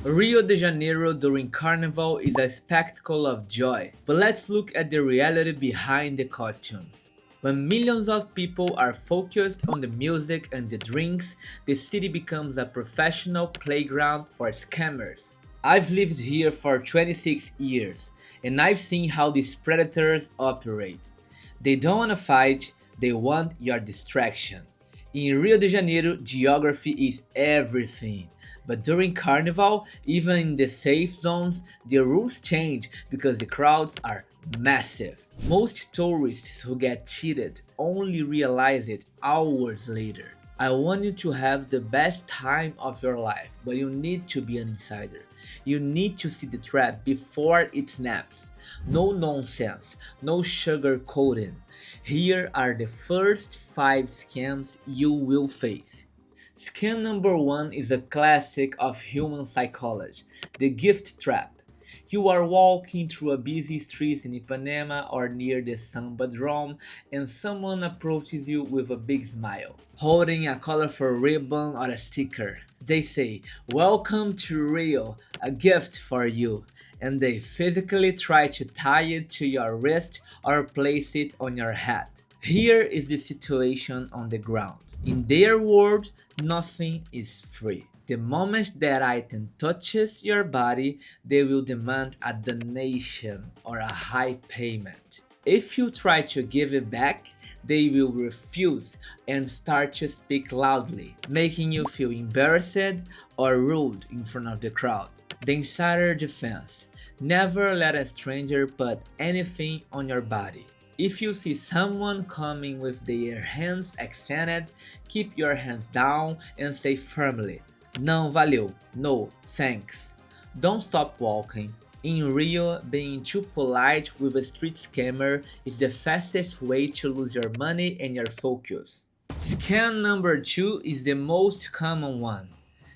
Rio de Janeiro during Carnival is a spectacle of joy, but let's look at the reality behind the costumes. When millions of people are focused on the music and the drinks, the city becomes a professional playground for scammers. I've lived here for 26 years, and I've seen how these predators operate. They don't want to fight, they want your distraction. In Rio de Janeiro, geography is everything. But during Carnival, even in the safe zones, the rules change because the crowds are massive. Most tourists who get cheated only realize it hours later. I want you to have the best time of your life, but you need to be an insider. You need to see the trap before it snaps. No nonsense, no sugar coating. Here are the first 5 scams you will face. Scam number 1 is a classic of human psychology, the gift trap. You are walking through a busy street in Ipanema or near the Sambadrome and someone approaches you with a big smile, holding a colorful ribbon or a sticker. They say, "Welcome to Rio, a gift for you," and they physically try to tie it to your wrist or place it on your hat. Here is the situation on the ground. In their world, nothing is free. The moment that item touches your body, they will demand a donation or a high payment. If you try to give it back, they will refuse and start to speak loudly, making you feel embarrassed or rude in front of the crowd. The insider defense: never let a stranger put anything on your body. If you see someone coming with their hands extended, keep your hands down and say firmly, "Não valeu, no, thanks." Don't stop walking. In Rio, being too polite with a street scammer is the fastest way to lose your money and your focus. Scam number 2 is the most common one: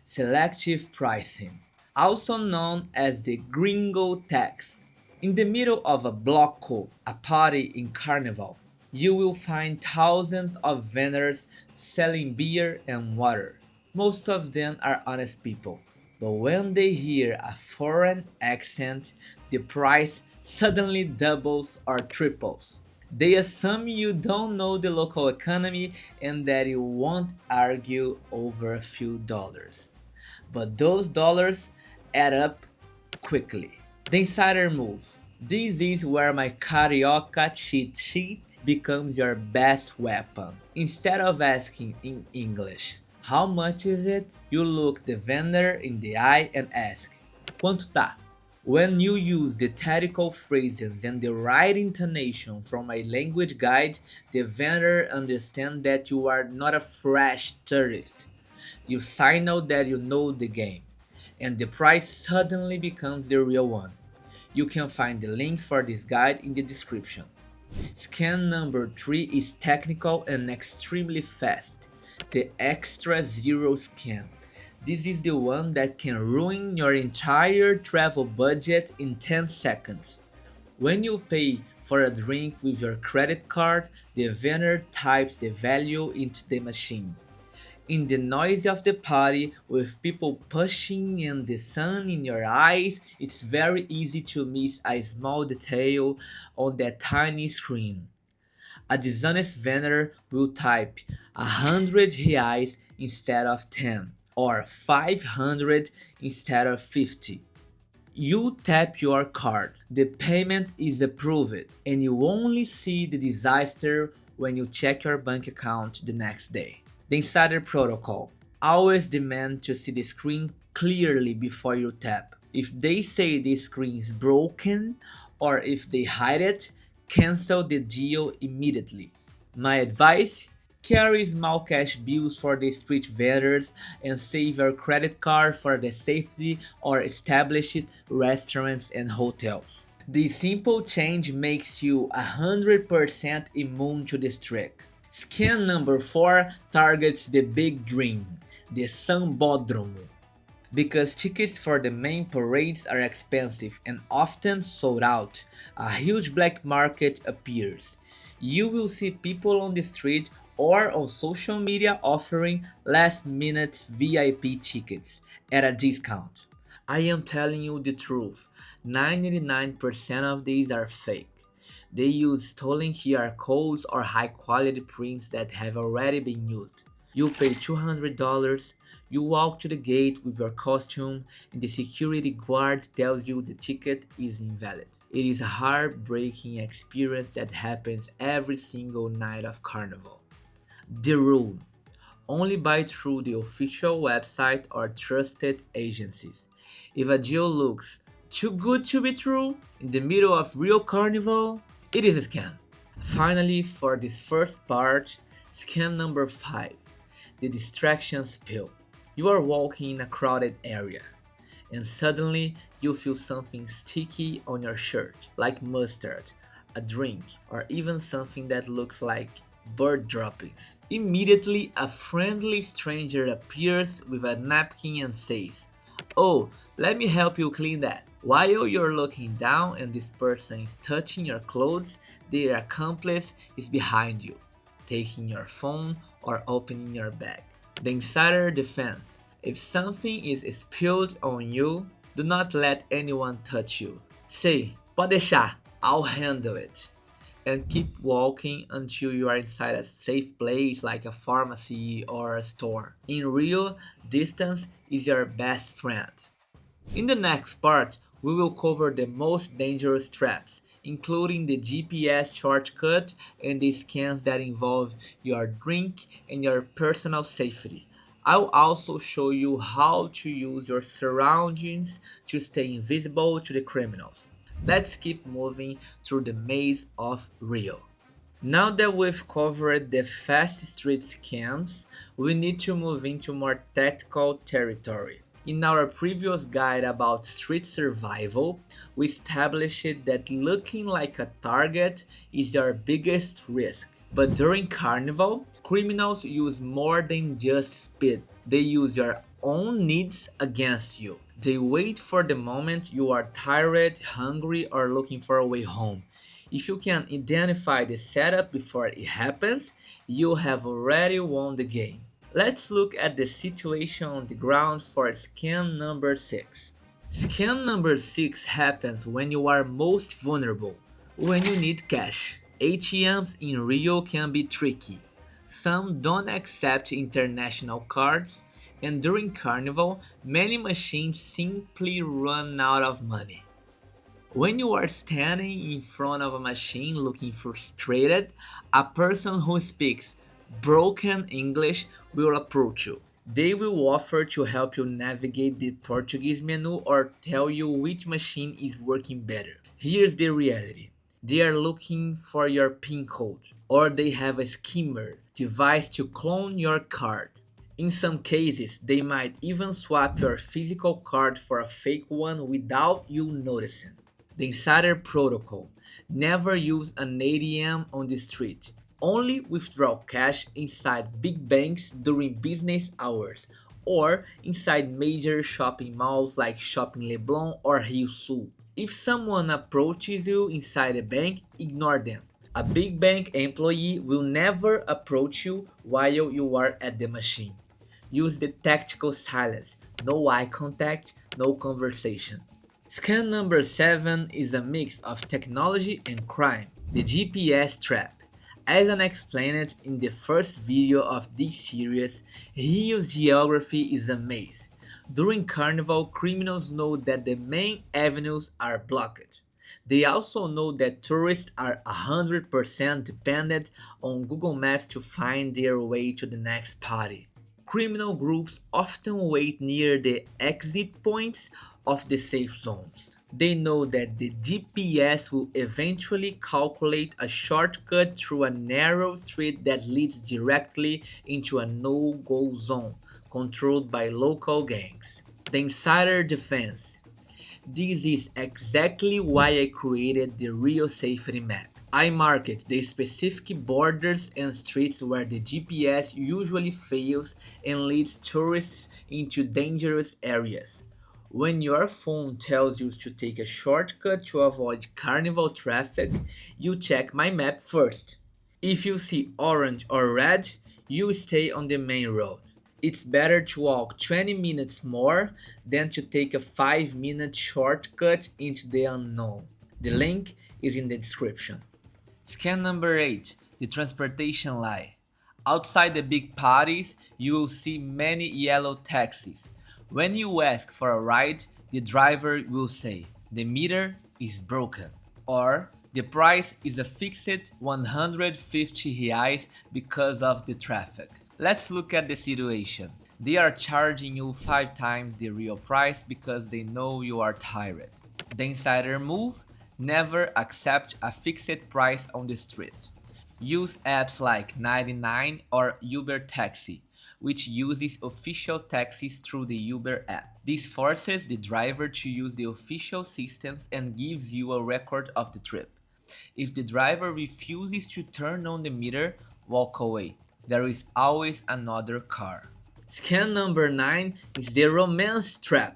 selective pricing, also known as the gringo tax. In the middle of a bloco, a party in Carnival, you will find thousands of vendors selling beer and water. Most of them are honest people, but when they hear a foreign accent, the price suddenly doubles or triples. They assume you don't know the local economy and that you won't argue over a few dollars. But those dollars add up quickly. The insider move. This is where my carioca cheat sheet becomes your best weapon. Instead of asking in English, "How much is it?" you look the vendor in the eye and ask, "Quanto tá?" When you use the tactical phrases and the right intonation from a language guide, the vendor understands that you are not a fresh tourist. You signal that you know the game, and the price suddenly becomes the real one. You can find the link for this guide in the description. Scam number 3 is technical and extremely fast: the extra zero scam. This is the one that can ruin your entire travel budget in 10 seconds. When you pay for a drink with your credit card, the vendor types the value into the machine. In the noise of the party, with people pushing and the sun in your eyes, it's very easy to miss a small detail on that tiny screen. A dishonest vendor will type 100 reais instead of 10, or 500 instead of 50. You tap your card, the payment is approved, and you only see the disaster when you check your bank account the next day. The insider protocol: always demand to see the screen clearly before you tap. If they say the screen is broken or if they hide it, cancel the deal immediately. My advice: carry small cash bills for the street vendors and save your credit card for the safety or established restaurants and hotels. This simple change makes you 100% immune to this trick. Scam number 4 targets the big dream, the Sambódromo. Because tickets for the main parades are expensive and often sold out, a huge black market appears. You will see people on the street or on social media offering last-minute VIP tickets at a discount. I am telling you the truth, 99% of these are fake. They use stolen QR codes or high quality prints that have already been used. You pay $200, you walk to the gate with your costume, and the security guard tells you the ticket is invalid. It is a heartbreaking experience that happens every single night of Carnival. The rule: only buy through the official website or trusted agencies. If a deal looks too good to be true in the middle of Rio Carnival, it is a scam. Finally, for this first part, scam number 5, the distraction spill. You are walking in a crowded area, and suddenly you feel something sticky on your shirt, like mustard, a drink, or even something that looks like bird droppings. Immediately, a friendly stranger appears with a napkin and says, "Oh, let me help you clean that." While you're looking down and this person is touching your clothes, their accomplice is behind you, taking your phone or opening your bag. The insider defense: if something is spilled on you, do not let anyone touch you. Say, "Pode deixar, I'll handle it." And keep walking until you are inside a safe place like a pharmacy or a store. In Rio, distance is your best friend. In the next part, we will cover the most dangerous traps, including the GPS shortcut and the scams that involve your drink and your personal safety. I'll also show you how to use your surroundings to stay invisible to the criminals. Let's keep moving through the maze of Rio. Now that we've covered the fast street scams, we need to move into more tactical territory. In our previous guide about street survival, we established that looking like a target is your biggest risk. But during Carnival, criminals use more than just speed. They use your own needs against you. They wait for the moment you are tired, hungry, or looking for a way home. If you can identify the setup before it happens, you have already won the game. Let's look at the situation on the ground for scam number 6. Scam number 6 happens when you are most vulnerable, when you need cash. ATMs in Rio can be tricky. Some don't accept international cards, and during Carnival, many machines simply run out of money. When you are standing in front of a machine looking frustrated, a person who speaks broken English will approach you. They will offer to help you navigate the Portuguese menu or tell you which machine is working better. Here's the reality: they are looking for your PIN code, or they have a skimmer device to clone your card. In some cases, they might even swap your physical card for a fake one without you noticing. The insider protocol: never use an ATM on the street. Only withdraw cash inside big banks during business hours or inside major shopping malls like Shopping Leblon or Rio Sul. If someone approaches you inside a bank, ignore them. A big bank employee will never approach you while you are at the machine. Use the tactical silence: no eye contact, no conversation. Scam number 7 is a mix of technology and crime, the GPS trap. As I explained in the first video of this series, Rio's geography is a maze. During Carnival, criminals know that the main avenues are blocked. They also know that tourists are 100% dependent on Google Maps to find their way to the next party. Criminal groups often wait near the exit points of the safe zones. They know that the GPS will eventually calculate a shortcut through a narrow street that leads directly into a no-go zone controlled by local gangs. The insider defense: this is exactly why I created the Rio Safety Map. I marked the specific borders and streets where the GPS usually fails and leads tourists into dangerous areas. When your phone tells you to take a shortcut to avoid carnival traffic, you check my map first. If you see orange or red, you stay on the main road. It's better to walk 20 minutes more than to take a 5-minute shortcut into the unknown. The link is in the description. Scam number 8, the transportation lie. Outside the big parties, you will see many yellow taxis. When you ask for a ride, the driver will say, "The meter is broken," or "The price is a fixed 150 reais because of the traffic." Let's look at the situation. They are charging you 5 times the real price because they know you are tired. The insider move: never accept a fixed price on the street. Use apps like 99 or Uber Taxi, which uses official taxis through the Uber app. This forces the driver to use the official systems and gives you a record of the trip. If the driver refuses to turn on the meter, walk away. There is always another car. Scam number 9 is the romance trap.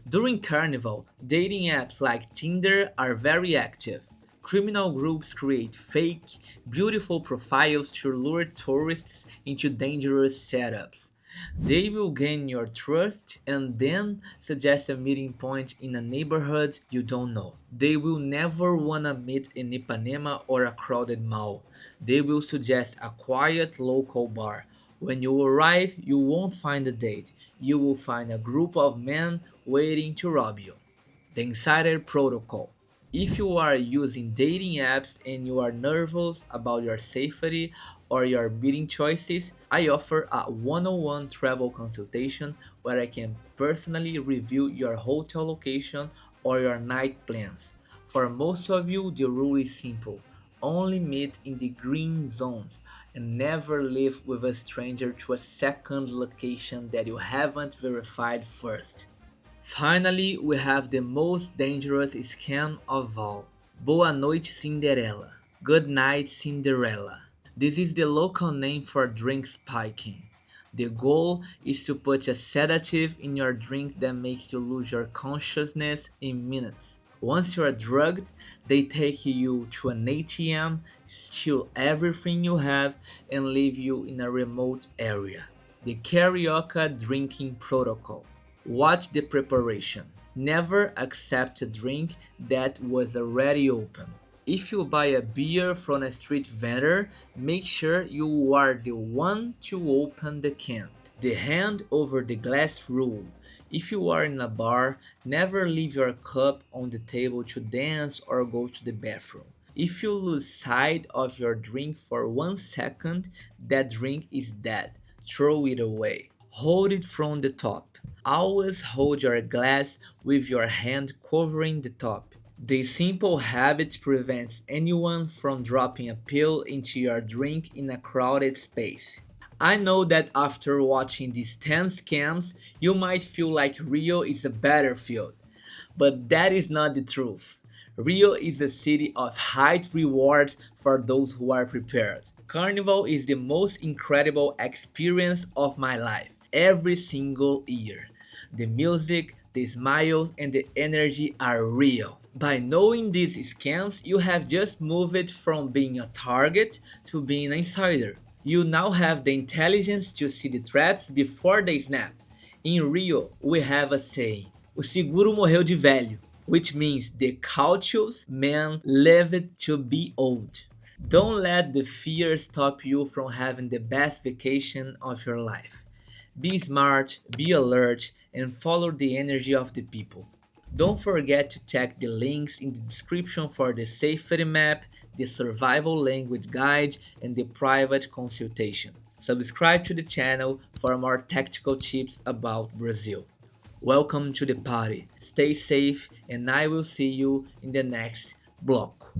During Carnival, dating apps like Tinder are very active. Criminal groups create fake, beautiful profiles to lure tourists into dangerous setups. They will gain your trust and then suggest a meeting point in a neighborhood you don't know. They will never wanna meet in Ipanema or a crowded mall. They will suggest a quiet local bar. When you arrive, you won't find a date. You will find a group of men waiting to rob you. The Insider Protocol. If you are using dating apps and you are nervous about your safety or your meeting choices, I offer a one-on-one travel consultation where I can personally review your hotel location or your night plans. For most of you, the rule is simple: only meet in the green zones and never leave with a stranger to a second location that you haven't verified first. Finally, we have the most dangerous scam of all. Boa noite, Cinderela. Good night, Cinderella. This is the local name for drink spiking. The goal is to put a sedative in your drink that makes you lose your consciousness in minutes. Once you are drugged, they take you to an ATM, steal everything you have, and leave you in a remote area. The Carioca Drinking Protocol. Watch the preparation. Never accept a drink that was already open. If you buy a beer from a street vendor, make sure you are the one to open the can. The hand over the glass rule. If you are in a bar, never leave your cup on the table to dance or go to the bathroom. If you lose sight of your drink for 1 second, that drink is dead. Throw it away. Hold it from the top. Always hold your glass with your hand covering the top. This simple habit prevents anyone from dropping a pill into your drink in a crowded space. I know that after watching these 10 scams, you might feel like Rio is a battlefield, but that is not the truth. Rio is a city of high rewards for those who are prepared. Carnival is the most incredible experience of my life, every single year. The music, the smiles, and the energy are real. By knowing these scams, you have just moved from being a target to being an insider. You now have the intelligence to see the traps before they snap. In Rio, we have a saying: "O seguro morreu de velho," which means the cautious man lived to be old. Don't let the fear stop you from having the best vacation of your life. Be smart, be alert, and follow the energy of the people. Don't forget to check the links in the description for the safety map, the survival language guide, and the private consultation. Subscribe to the channel for more tactical tips about Brazil. Welcome to the party. Stay safe, and I will see you in the next block.